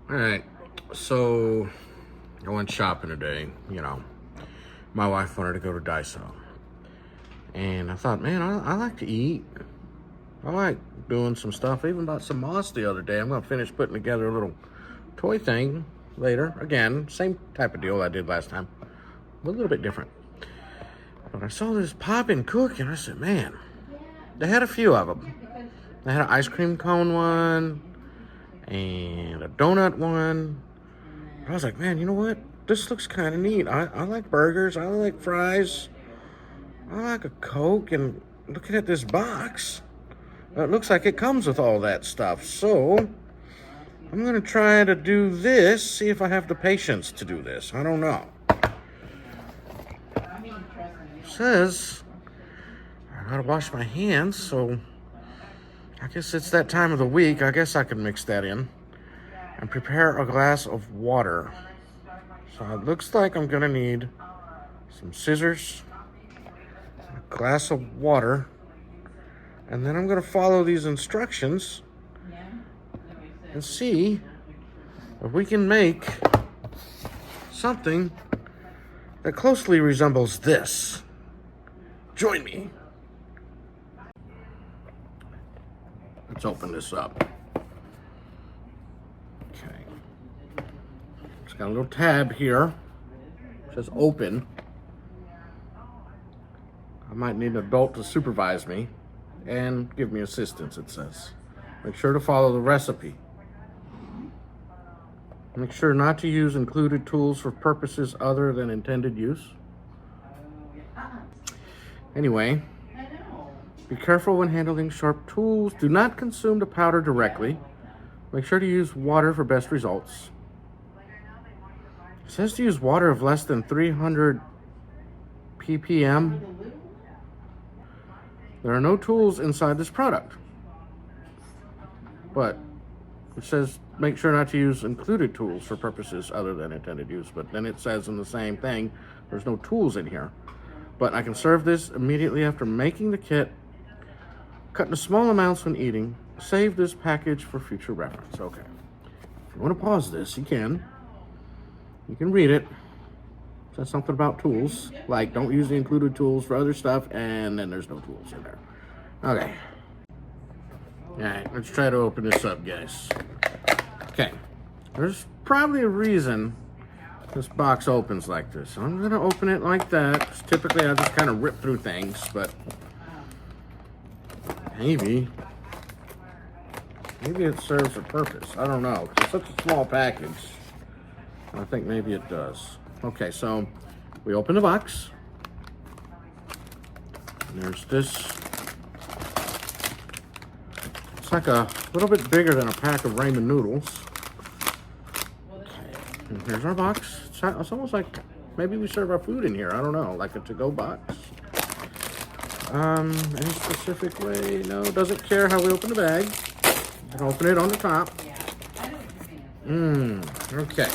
All right, so I went shopping today. My wife wanted to go to Daiso. And I thought, man, I like to eat. I like doing some stuff. I even bought some moss the other day. I'm going to finish putting together a little toy thing later. Again, same type of deal I did last time, but a little bit different. But I saw this Poppin Cookin. I said, man, they had a few of them. They had an ice cream cone one and a donut one. I was like, man, you know what? This looks kind of neat. I like burgers. I like fries. I like a Coke. And looking at this box, it looks like it comes with all that stuff. So I'm going to try to do this, see if I have the patience to do this. I don't know. It says I got to wash my hands, so I guess it's that time of the week. I guess I could mix that in and prepare a glass of water. So it looks like I'm going to need some scissors, a glass of water, and then I'm going to follow these instructions and see if we can make something that closely resembles this. Join me. Let's open this up. Okay. It's got a little tab here. It says open. I might need an adult to supervise me and give me assistance, it says. Make sure to follow the recipe. Make sure not to use included tools for purposes other than intended use. Anyway, be careful when handling sharp tools. Do not consume the powder directly. Make sure to use water for best results. It says to use water of less than 300 ppm. There are no tools inside this product, but it says make sure not to use included tools for purposes other than intended use. But then it says in the same thing, there's no tools in here. But I can serve this immediately after making the kit. Cut into small amounts when eating. Save this package for future reference. Okay. If you want to pause this, you can. You can read it. It says something about tools. Like, don't use the included tools for other stuff, and then there's no tools in there. Okay. Alright, let's try to open this up, guys. Okay. There's probably a reason this box opens like this. I'm going to open it like that. Typically, I just kind of rip through things, but maybe it serves a purpose. I don't know. It's such a small package. I think maybe it does. Okay, so we open the box. And there's this. It's like a little bit bigger than a pack of ramen noodles. Okay, and here's our box. It's almost like maybe we serve our food in here. I don't know, like a to-go box. Any specific way? No, doesn't care how we open the bag. You can open it on the top. Okay.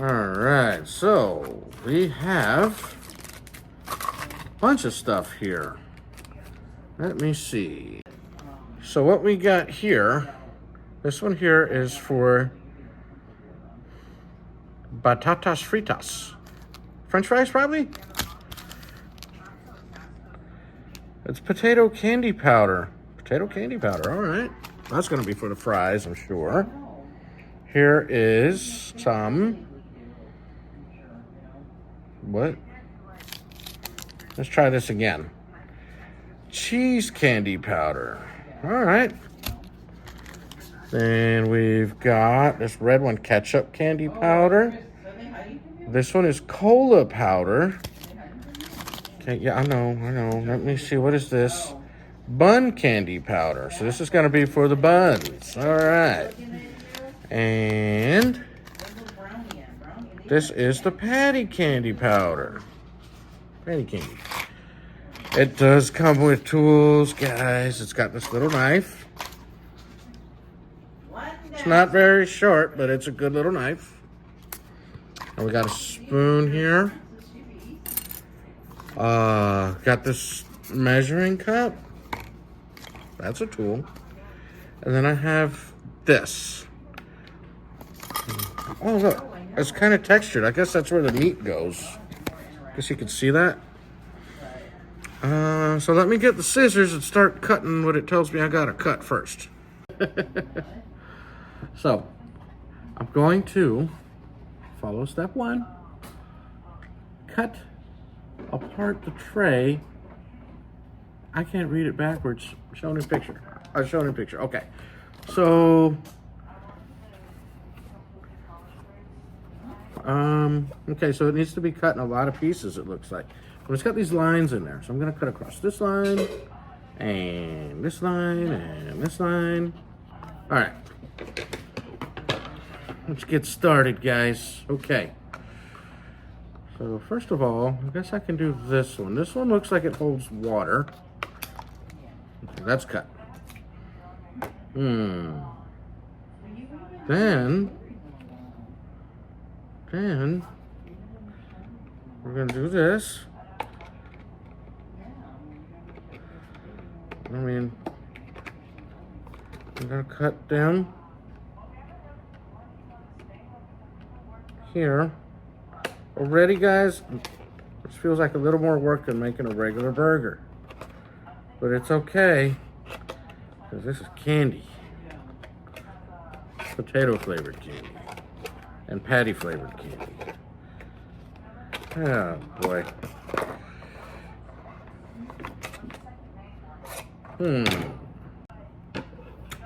All right, so we have a bunch of stuff here. Let me see. So what we got here, this one here is for batatas fritas. French fries, probably? It's potato candy powder. Potato candy powder, all right. That's gonna be for the fries, I'm sure. Here is some, what? Let's try this again. Cheese candy powder, all right. Then we've got this red one, ketchup candy powder. This one is cola powder. Okay, yeah, I know. Let me see, what is this? Bun candy powder. So this is gonna be for the buns, all right. And this is the patty candy powder. Patty candy. It does come with tools, guys. It's got this little knife. It's not very short, but it's a good little knife. And we got a spoon here. Got this measuring cup. That's a tool. And then I have this. Oh, look. It's kind of textured. I guess that's where the meat goes. Guess you can see that. So let me get the scissors and start cutting what it tells me I gotta cut first. So, I'm going to follow step 1. Cut apart the tray. I can't read it backwards. Shown in picture. Shown in picture. Okay. So, okay, so it needs to be cut in a lot of pieces, it looks like. But it's got these lines in there. So I'm going to cut across this line, and this line, and this line. All right. Let's get started, guys. Okay. So first of all, I guess I can do this one. This one looks like it holds water. Okay, that's cut. Then we're gonna do this. I mean, I'm gonna cut down here. Already, guys, this feels like a little more work than making a regular burger. But it's okay, because this is candy. Potato flavored candy. And patty flavored candy. Oh, boy.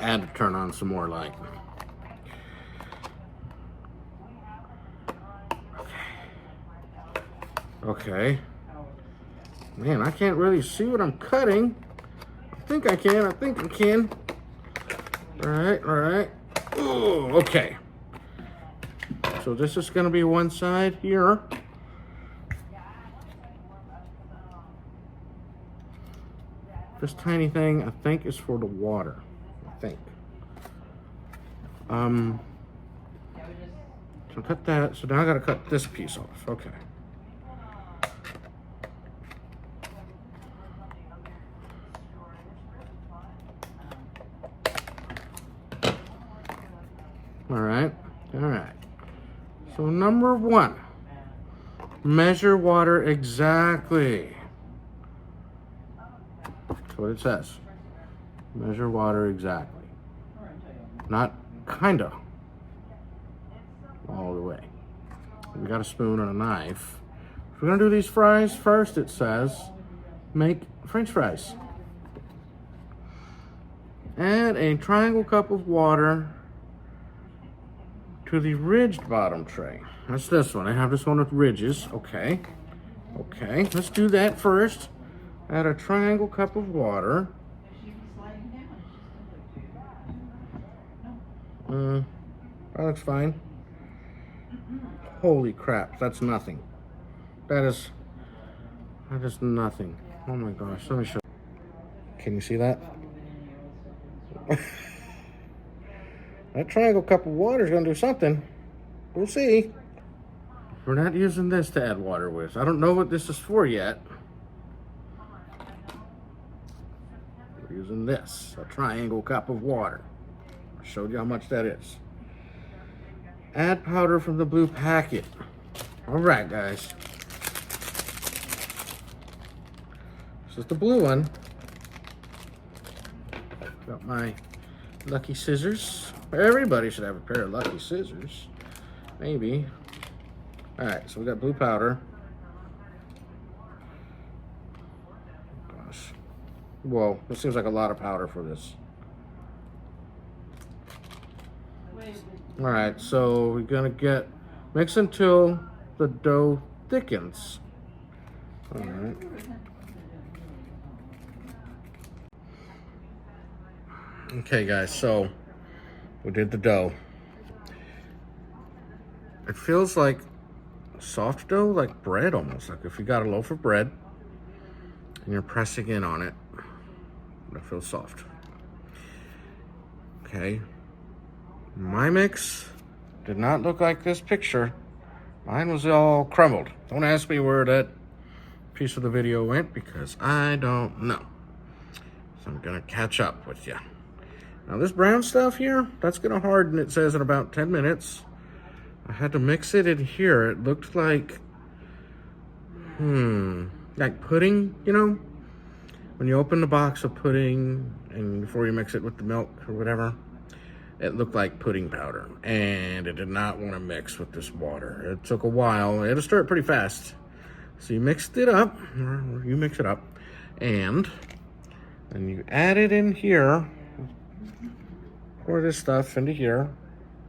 And to turn on some more light. Okay. Man, I can't really see what I'm cutting. I think I can. All right. Ooh, okay. So this is going to be one side here. This tiny thing, I think, is for the water. I think. So cut that. So now I got to cut this piece off. Okay. All right. So number 1, measure water exactly. That's what it says. Measure water exactly. Not kinda. All the way. We got a spoon and a knife. If we're gonna do these fries first, it says, make French fries. Add a triangle cup of water to the ridged bottom tray. That's this one. I have this one with ridges. Okay, let's do that first. Add a triangle cup of water. That looks fine. Holy crap, that's nothing. That is nothing. Oh my gosh, let me show you. Can you see that? That triangle cup of water is going to do something. We'll see. We're not using this to add water with. I don't know what this is for yet. We're using this, a triangle cup of water. I showed you how much that is. Add powder from the blue packet. All right, guys. This is the blue one. Got my lucky scissors. Everybody should have a pair of lucky scissors. Maybe. All right, so we got blue powder. Gosh. Whoa, this seems like a lot of powder for this. All right, so we're gonna mix until the dough thickens. All right. Okay, guys, so we did the dough. It feels like soft dough, like bread almost. Like if you got a loaf of bread and you're pressing in on it, it feels soft. Okay. My mix did not look like this picture. Mine was all crumbled. Don't ask me where that piece of the video went because I don't know. So I'm gonna catch up with you. Now this brown stuff here, that's gonna harden, it says, in about 10 minutes. I had to mix it in here. It looked like, like pudding, you know? When you open the box of pudding and before you mix it with the milk or whatever, it looked like pudding powder. And it did not want to mix with this water. It took a while. It had to stir it pretty fast. So you mixed it up, or you mix it up, and then you add it in here, pour this stuff into here,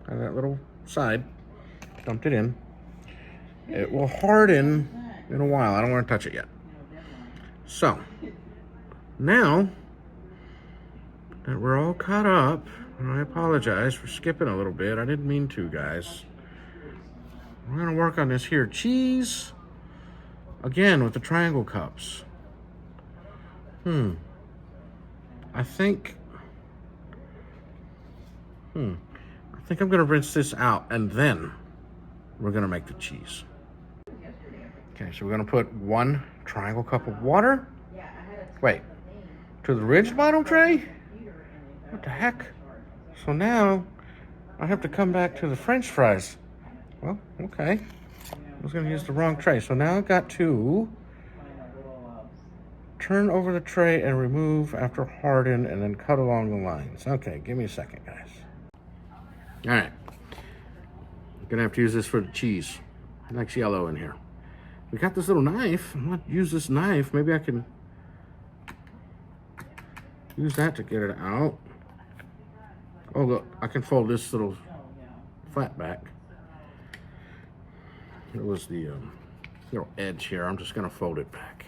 on that little side, dumped it in. It will harden in a while. I don't want to touch it yet. So, now that we're all caught up, and I apologize for skipping a little bit. I didn't mean to, guys. We're going to work on this here cheese. Again, with the triangle cups. I think I'm gonna rinse this out and then we're gonna make the cheese. Okay, so we're gonna put 1 triangle cup of water. Wait, to the ridged bottom tray? What the heck? So now I have to come back to the French fries. Well, okay. I was gonna use the wrong tray. So now I've got to turn over the tray and remove after harden and then cut along the lines. Okay, give me a second, guys. All right. I'm gonna have to use this for the cheese. It likes yellow in here. We got this little knife. I'm gonna use this knife. Maybe I can use that to get it out. Oh, look, I can fold this little flat back. It was the little edge here. I'm just gonna fold it back.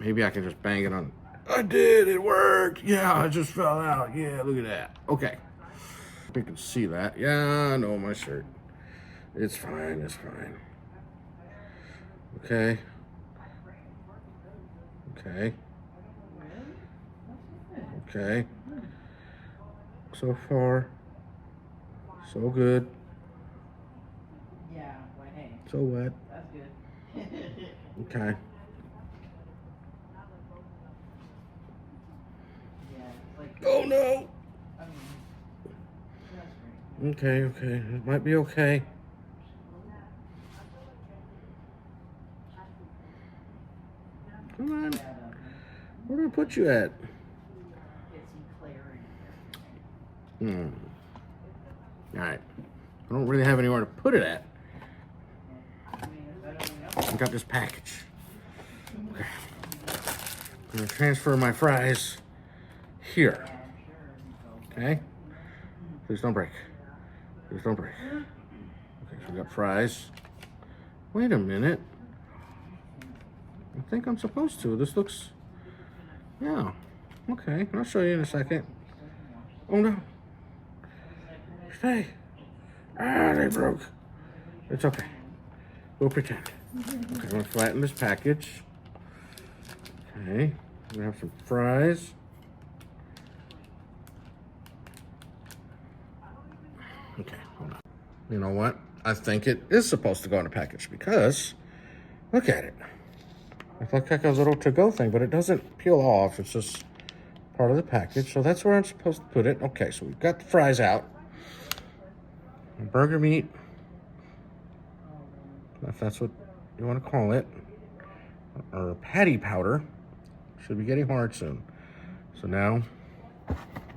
Maybe I can just bang it on. I did, it worked. Yeah, it just fell out. Yeah, look at that. Okay. You can see that. Yeah, I know my shirt. It's fine, it's fine. Okay. Okay. Okay. So far, so good. Yeah, well, hey. So what? That's good. Okay. Yeah, it's like, Oh no! I mean, that's Okay, okay. It might be okay. Come on. great. Where do I put you at? Get some clarity. Alright. I don't really have anywhere to put it at. I mean, it's better than nothing. I got this package. Okay. I'm gonna transfer my fries here. Yeah, I'm sure. So, Okay? Please don't break. Please don't break. Okay, so we got fries. Wait a minute. I think I'm supposed to. This looks... Yeah. Okay, I'll show you in a second. Oh no. Stay. Ah, they broke. It's okay. We'll pretend. Okay, I'm gonna flatten this package. Okay, we have some fries. Okay, hold on. You know what? I think it is supposed to go in a package because, look at it. It looks like a little to-go thing, but it doesn't peel off. It's just part of the package. So that's where I'm supposed to put it. Okay, so we've got the fries out. Burger meat, if that's what you want to call it, or patty powder. Should be getting hard soon. So now,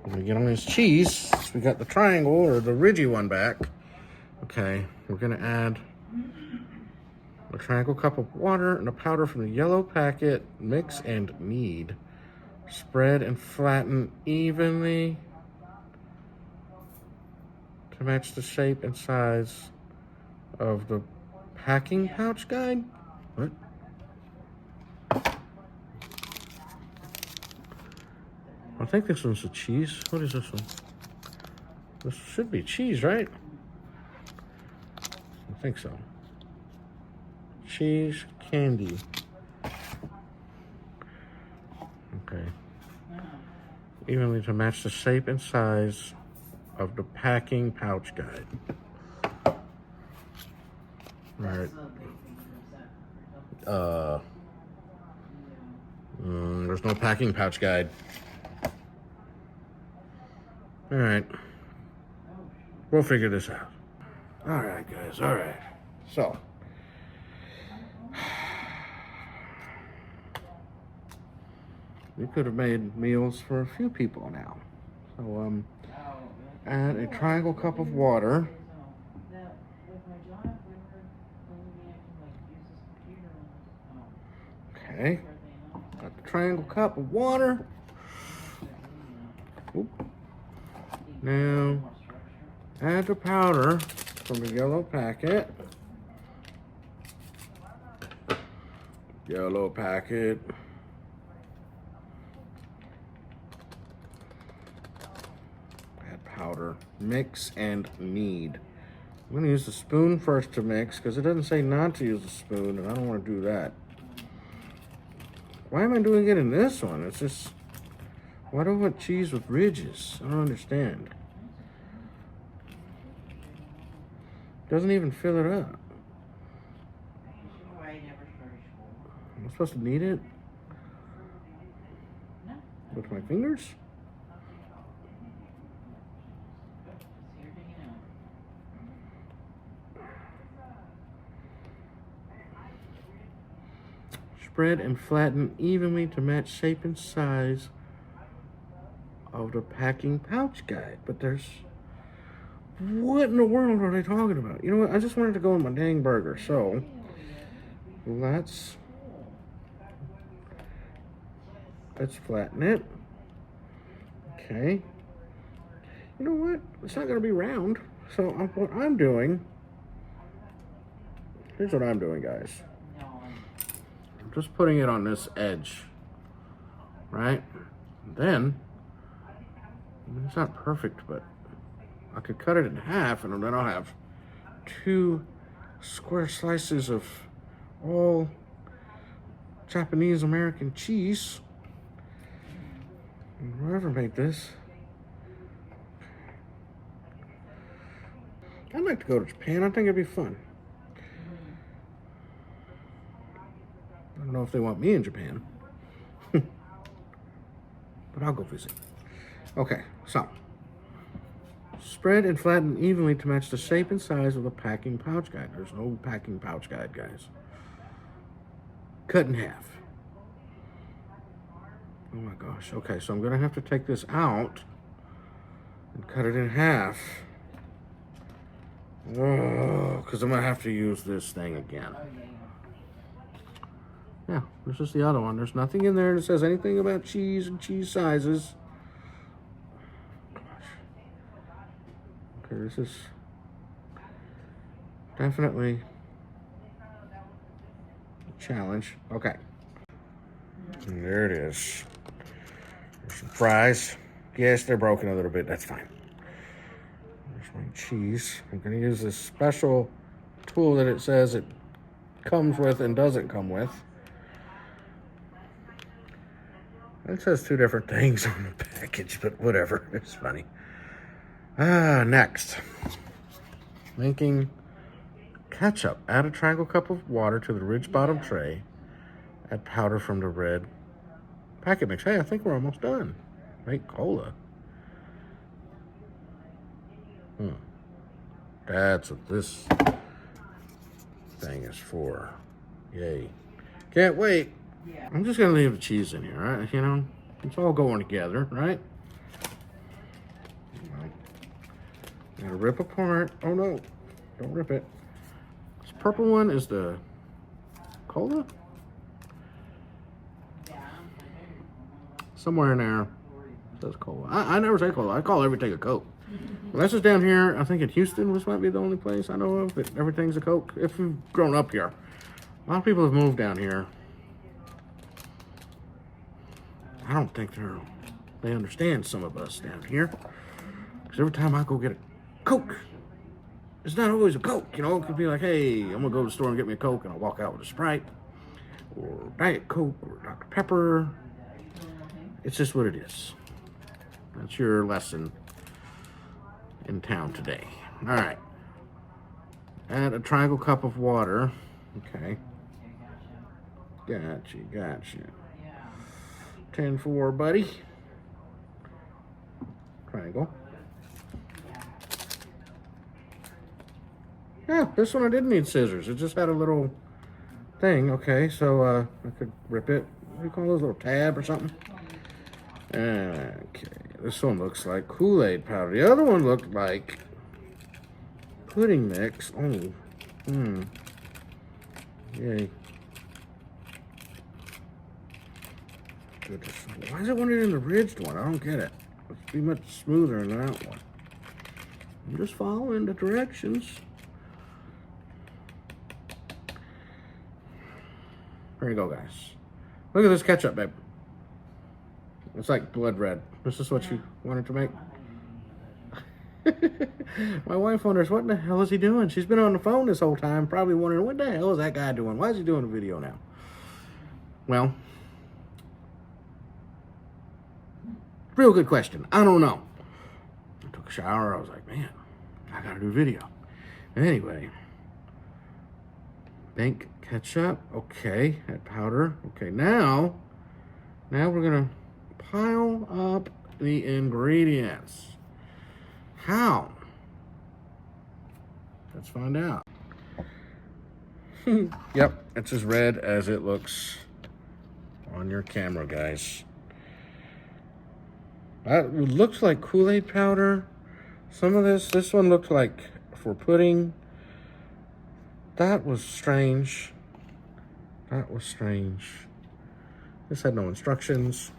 when we get on this cheese, we got the triangle or the ridgy one back. Okay, we're gonna add a triangle cup of water and a powder from the yellow packet. Mix and knead. Spread and flatten evenly to match the shape and size of the packing pouch guide. What? I think this one's a cheese. What is this one? This should be cheese, right? I think so. Cheese candy. Okay. Evenly to match the shape and size of the packing pouch guide. All right. There's no packing pouch guide. All right. We'll figure this out. All right, guys. All right. So, we could have made meals for a few people now. So, add a triangle cup of water. Okay. Got the triangle cup of water. Oop. Now, add the powder from the yellow packet. Yellow packet. Add powder. Mix and knead. I'm going to use the spoon first to mix because it doesn't say not to use the spoon, and I don't want to do that. Why am I doing it in this one? It's just, why do I want cheese with ridges? I don't understand. Doesn't even fill it up. Am I supposed to knead it? With my fingers? Spread and flatten evenly to match shape and size of the packing pouch guide. But there's... what in the world are they talking about? You know what? I just wanted to go in my dang burger. So, let's flatten it. Okay. You know what? It's not going to be round. So, what I'm doing... here's what I'm doing, guys. I'm just putting it on this edge. Right? Then, it's not perfect, but I could cut it in half, and then I'll have 2 square slices of all Japanese American cheese. Whoever made this. I'd like to go to Japan. I think it'd be fun. I don't know if they want me in Japan. But I'll go visit. Okay, so. Spread and flatten evenly to match the shape and size of the packing pouch guide. There's no packing pouch guide, guys. Cut in half. Oh my gosh. Okay, so I'm going to have to take this out and cut it in half. Oh, because I'm going to have to use this thing again. Yeah, this is the other one. There's nothing in there that says anything about cheese and cheese sizes. Okay, this is definitely a challenge. Okay. And there it is. There's some fries. Yes, they're broken a little bit. That's fine. There's my cheese. I'm going to use this special tool that it says it comes with and doesn't come with. It says 2 different things on the package, but whatever. It's funny. Next. Making ketchup. Add a triangle cup of water to the ridge bottom tray. Add powder from the red packet mix. Hey, I think we're almost done. Make cola. That's what this thing is for. Yay. Can't wait. I'm just going to leave the cheese in here, right? You know, it's all going together, right? Gotta rip apart. Oh no, don't rip it. This purple one is the cola? Somewhere in there it says cola. I never say cola. I call everything a Coke. Well, this is down here. I think in Houston, this might be the only place I know of that everything's a Coke. If you've grown up here. A lot of people have moved down here. I don't think they understand some of us down here. Because every time I go get a Coke, it's not always a Coke, you know. It could be like, hey, I'm gonna go to the store and get me a Coke, and I'll walk out with a Sprite or Diet Coke or Dr. Pepper. It's just what it is. That's your lesson in town today. All right. Add a triangle cup of water. Okay. Gotcha. 10-4, buddy. Triangle. Yeah, this one I didn't need scissors. It just had a little thing. Okay, so I could rip it. What do you call those, little tab or something? Okay, this one looks like Kool-Aid powder. The other one looked like pudding mix. Oh, yay. Why is it one in the ridged one? I don't get it. It's be much smoother than that one. I'm just following the directions. There you go, guys. Look at this ketchup, babe. It's like blood red. This is what you wanted to make? My wife wonders, what in the hell is he doing? She's been on the phone this whole time, probably wondering, what the hell is that guy doing? Why is he doing a video now? Well, real good question. I don't know. I took a shower. I was like, man, I gotta do a video. Anyway, bank ketchup. Okay, that powder. Okay, now we're gonna pile up the ingredients. How? Let's find out. Yep, it's as red as it looks on your camera, guys. That looks like Kool-Aid powder. Some of this one looked like for pudding. That was strange. That was strange. This had no instructions.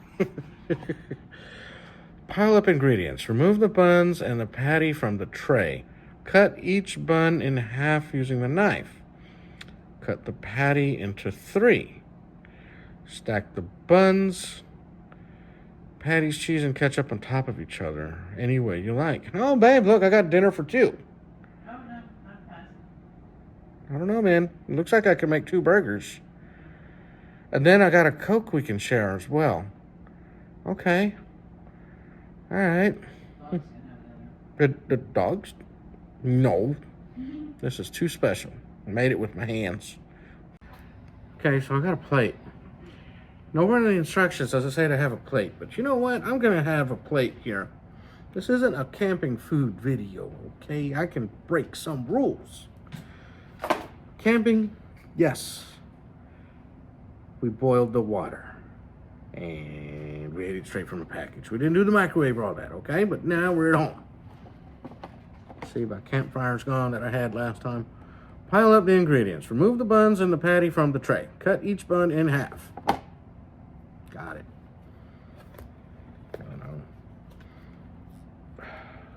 Pile up ingredients. Remove the buns and the patty from the tray. Cut each bun in half using the knife. Cut the patty into 3. Stack the buns, patties, cheese, and ketchup on top of each other any way you like. Oh, babe, look, I got dinner for 2. Oh, no, not passing. I don't know, man. It looks like I can make 2 burgers. And then I got a Coke we can share as well. Okay. All right. Dog's gonna have The dogs? No. This is too special. I made it with my hands. Okay, so I got a plate. Nowhere in the instructions does it say to have a plate, but you know what? I'm gonna have a plate here. This isn't a camping food video, okay? I can break some rules. Camping, yes. We boiled the water and we ate it straight from the package. We didn't do the microwave or all that, okay? But now we're at home. See, my campfire's gone that I had last time. Pile up the ingredients. Remove the buns and the patty from the tray. Cut each bun in half. Got it. I don't know.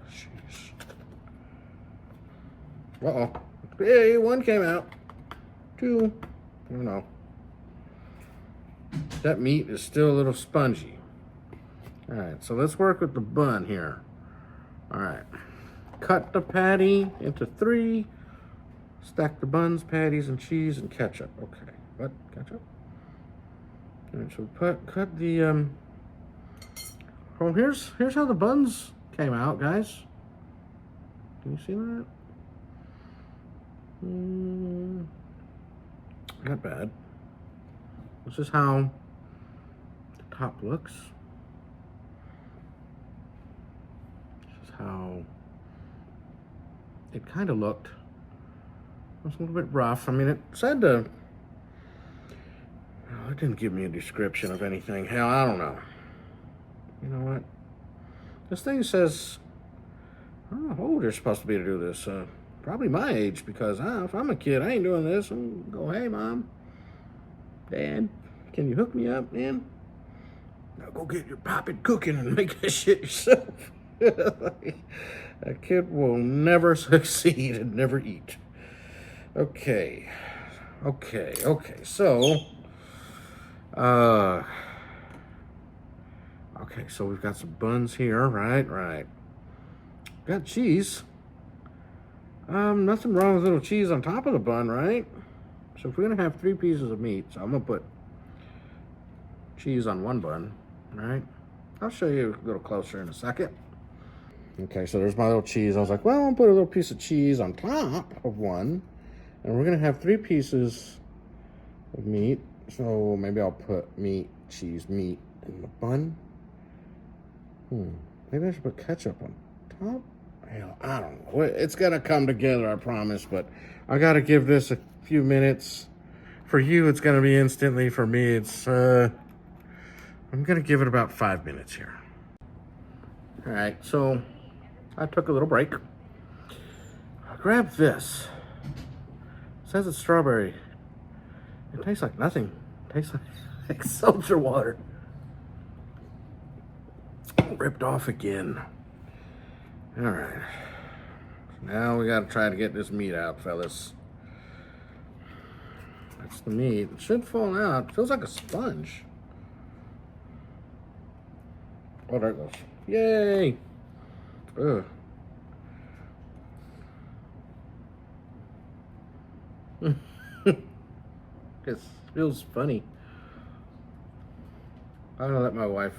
Jeez. Uh-oh. Hey, 1 came out. 2. I don't know. That meat is still a little spongy. All right, so let's work with the bun here. All right. Cut the patty into 3. Stack the buns, patties, and cheese and ketchup. Okay. What? Ketchup? All right, so cut the oh, here's how the buns came out, guys. Can you see that? Not bad. This is how the top looks. This is how it kind of looked. It was a little bit rough. I mean, it said to... Oh, it didn't give me a description of anything. Hell, I don't know. You know what? This thing says... I don't know how old you're supposed to be to do this. Probably my age, because if I'm a kid, I ain't doing this. I'm gonna go, hey, Mom, Dad, can you hook me up, man? Now go get your Poppin Cookin and make this shit yourself. A kid will never succeed and never eat. Okay. So, okay, so we've got some buns here, right. Got cheese. Nothing wrong with little cheese on top of the bun, right? So if we're gonna have 3 pieces of meat, so I'm gonna put cheese on 1 bun, right? I'll show you a little closer in a second. Okay, so there's my little cheese. I was like, well, I'll put a little piece of cheese on top of 1, and we're gonna have 3 pieces of meat. So maybe I'll put meat, cheese, meat in the bun. Maybe I should put ketchup on top. Hell, I don't know. It's gonna come together, I promise, but I gotta give this a few minutes. For you, it's gonna be instantly. For me, it's, I'm gonna give it about 5 minutes here. All right, so I took a little break. I grabbed this. It says it's strawberry. It tastes like nothing. It tastes like seltzer water. Ripped off again. All right. Now we gotta try to get this meat out, fellas. That's the meat. It should fall out. It feels like a sponge. Oh, there it goes. Yay! Ugh. It feels funny. I'm gonna let my wife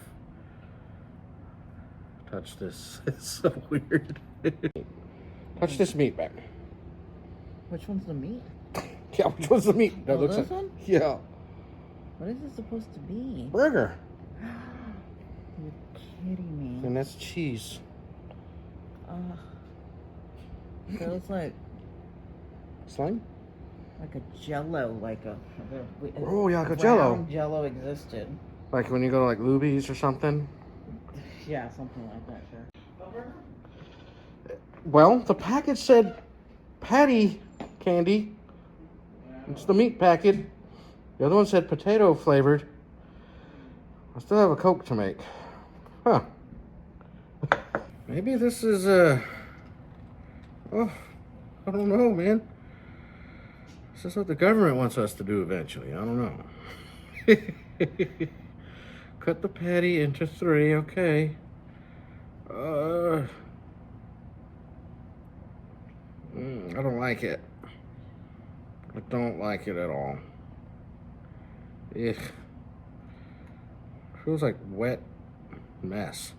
touch this. It's so weird. Touch this meat back. Which one's the meat? Yeah, which one's the meat? Oh, this one? Yeah. What is it supposed to be? Burger. You're kidding me. And that's cheese. It looks like Slime? a Jello, Oh, yeah, like a Jello. Jello existed. Like when you go to like Luby's or something? Yeah, something like that, sure. Well, the package said patty candy. It's the meat packet. The other one said potato flavored. I still have a Coke to make. Huh. Maybe this is oh, I don't know, man. This is what the government wants us to do eventually. I don't know. Cut the patty into 3, okay. I don't like it. I don't like it at all. Ugh. Feels like wet mess.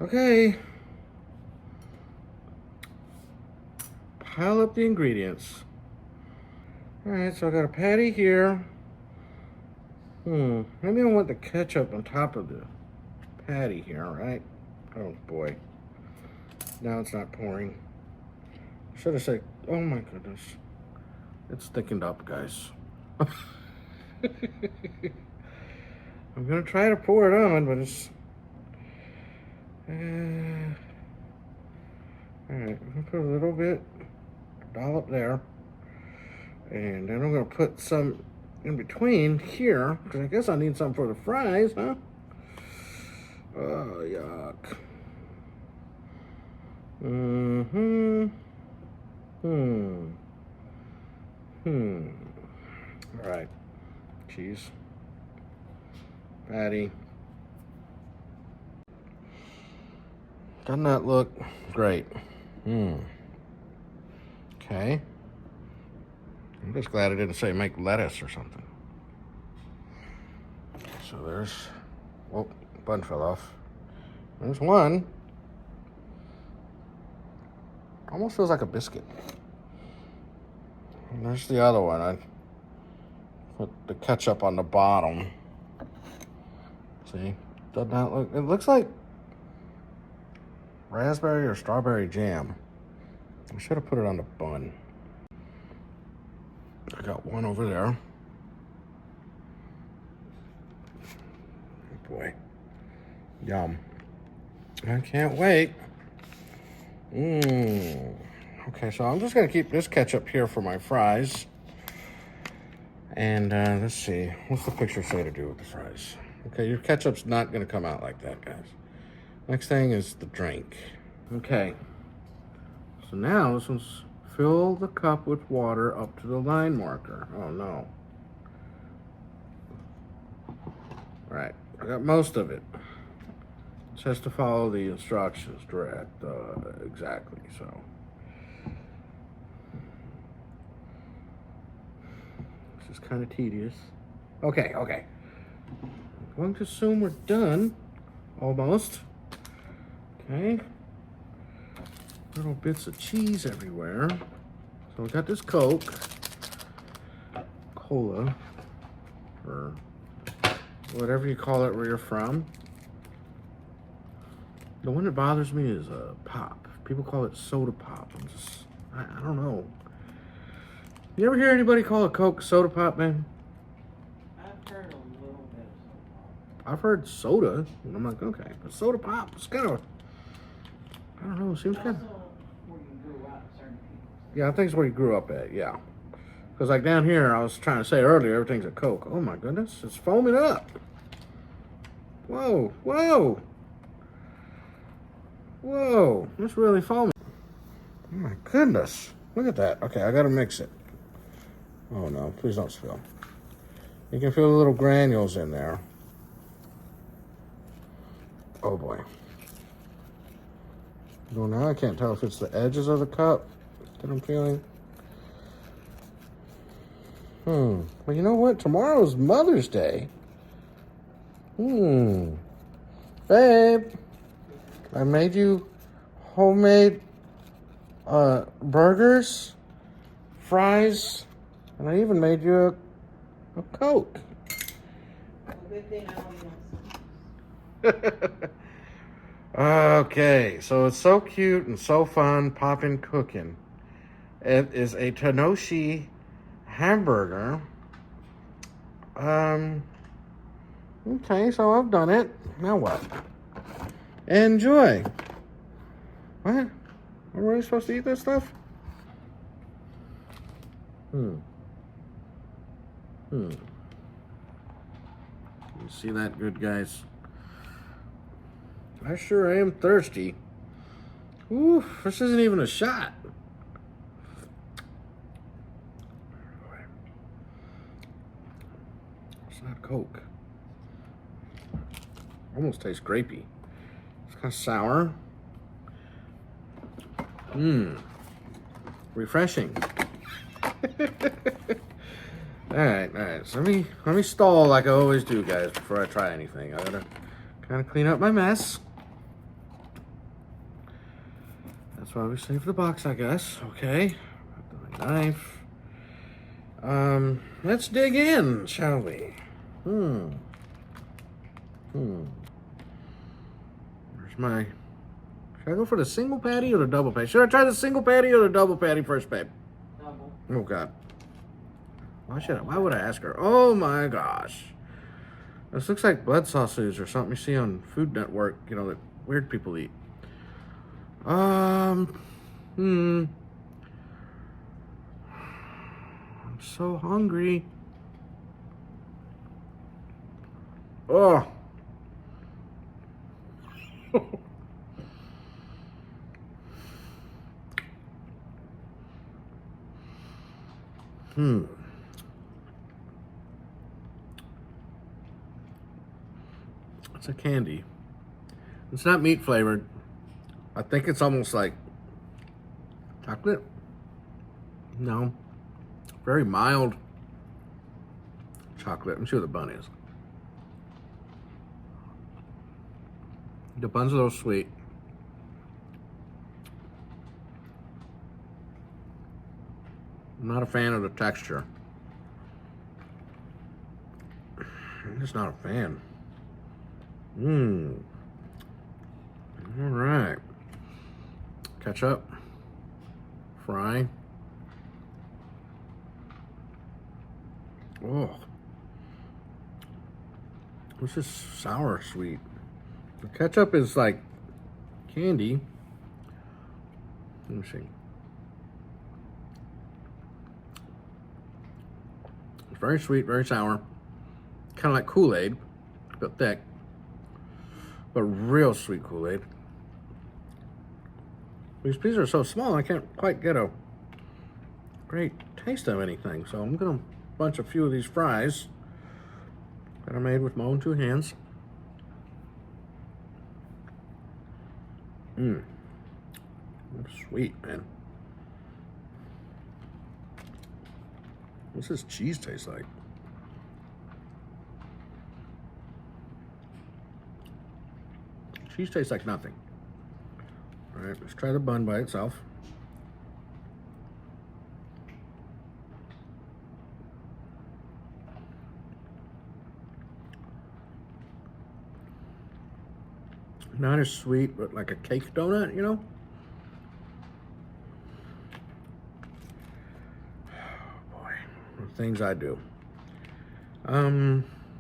Okay. Pile up the ingredients. Alright, so I got a patty here. Maybe I want the ketchup on top of the patty here, right? Oh boy. Now it's not pouring. Should have said, oh my goodness. It's thickened up, guys. I'm gonna try to pour it on, but it's... Alright, I'm gonna put a little bit, dollop there. And then I'm gonna put some in between here, because I guess I need some for the fries, huh? Oh, yuck. All right, cheese, patty. Doesn't that look great? Okay. I'm just glad it didn't say make lettuce or something. So there's, oh, bun fell off. There's one. Almost feels like a biscuit. And there's the other one. I put the ketchup on the bottom. See? Doesn't that look, it looks like raspberry or strawberry jam. I should have put it on the bun. I got one over there. Oh boy. Yum. I can't wait. Okay, so I'm just gonna keep this ketchup here for my fries. And let's see, what's the picture say to do with the fries? Okay, your ketchup's not gonna come out like that, guys. Next thing is the drink. Okay, so now this one's fill the cup with water up to the line marker. Oh no. All right, I got most of it. It says to follow the instructions direct, exactly, so. This is kind of tedious. Okay. I'm going to assume we're done, almost. Okay. Little bits of cheese everywhere. So we got this Cola, or whatever you call it where you're from. The one that bothers me is pop. People call it soda pop. I don't know. You ever hear anybody call a Coke soda pop, man? I've heard a little bit of I've heard soda, and I'm like, okay, but soda pop, it's kind of, I don't know, seems kind of. also where you grew up, certain people. Yeah, I think it's where you grew up at, yeah. Because like down here, I was trying to say earlier, everything's a Coke. Oh my goodness, it's foaming up. Whoa, whoa. Whoa, it's really foaming. Oh my goodness, look at that. Okay, I gotta mix it. Oh no, please don't spill. You can feel the little granules in there. Oh boy. Well, now I can't tell if it's the edges of the cup that I'm feeling. Well, you know what? Tomorrow's Mother's Day. Babe, I made you homemade burgers, fries, and I even made you a Coke. A good thing I don't even Okay, so it's so cute and so fun, Poppin Cookin. It is a Tenoshi hamburger. Okay, so I've done it. Now what? Enjoy. What? Am I really supposed to eat this stuff? You see that, good guys? I sure am thirsty. Ooh, this isn't even a shot. It's not Coke. Almost tastes grapey. It's kind of sour. Refreshing. All right. So let me stall like I always do, guys, before I try anything. I gotta kind of clean up my mess. That's why we saved the box, I guess. Okay. My knife. Let's dig in, shall we? Where's my... Should I go for the single patty or the double patty? Should I try the single patty or the double patty first, babe? double. Oh, God. Why would I ask her? Oh, my gosh. This looks like blood sausage or something you see on Food Network, you know, that weird people eat. I'm so hungry. Oh. It's a candy. It's not meat flavored. I think it's almost like chocolate. No. Very mild chocolate. Let me see what the bun is. The bun's a little sweet. I'm not a fan of the texture. I'm just not a fan. All right. Ketchup. Fry. Oh. This is sour sweet. The ketchup is like candy. Let me see. It's very sweet, very sour. Kind of like Kool-Aid, but thick. But real sweet Kool-Aid. These pieces are so small, I can't quite get a great taste of anything. So I'm gonna bunch a few of these fries that I made with my own two hands. Sweet, man. What's this cheese taste like? Cheese tastes like nothing. All right, let's try the bun by itself. Not as sweet, but like a cake donut, you know? Oh boy, the things I do.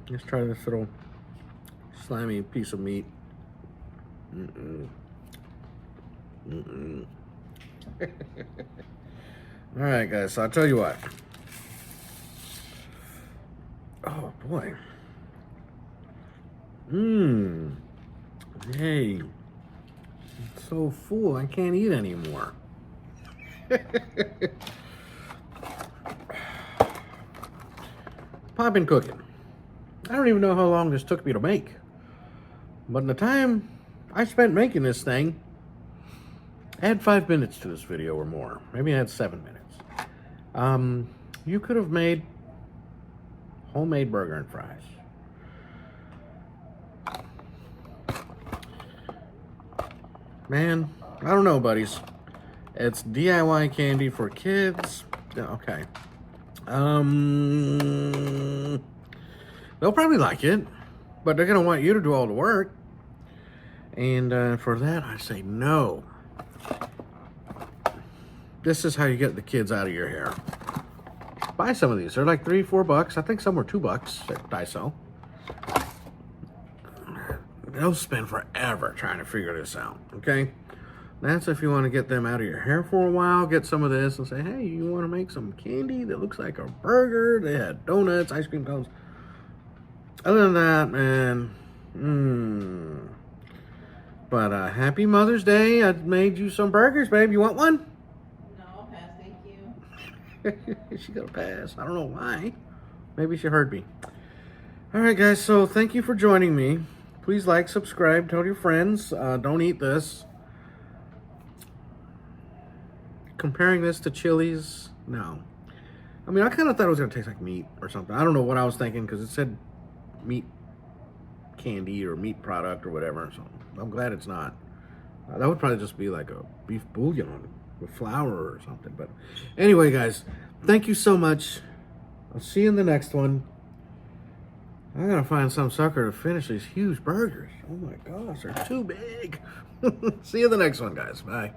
Let's try this little slimy piece of meat. All right, guys, so I'll tell you what. Oh boy. Hey, I'm so full I can't eat anymore. Poppin Cookin. I don't even know how long this took me to make, but in the time I spent making this thing, I had 5 minutes to this video or more. Maybe I had 7 minutes. You could have made homemade burger and fries. Man, I don't know, buddies. It's DIY candy for kids. Okay. They'll probably like it, but they're gonna want you to do all the work. And for that, I say no. This is how you get the kids out of your hair. Buy some of these. They're like $3-4. I think some were $2 at Daiso. They'll spend forever trying to figure this out, okay? That's if you want to get them out of your hair for a while. Get some of this and say, hey, you want to make some candy that looks like a burger? They had donuts, ice cream cones. Other than that, man, But happy Mother's Day. I made you some burgers, babe. You want one? No, pass, thank you. She got a pass. I don't know why. Maybe she heard me. All right, guys. So thank you for joining me. Please like, subscribe, tell your friends. Don't eat this. Comparing this to Chili's, no. I mean, I kind of thought it was going to taste like meat or something. I don't know what I was thinking because it said meat candy or meat product or whatever. So I'm glad it's not. That would probably just be like a beef bouillon with flour or something. But anyway, guys, thank you so much. I'll see you in the next one. I gotta find some sucker to finish these huge burgers. Oh my gosh, they're too big. See you in the next one, guys. Bye.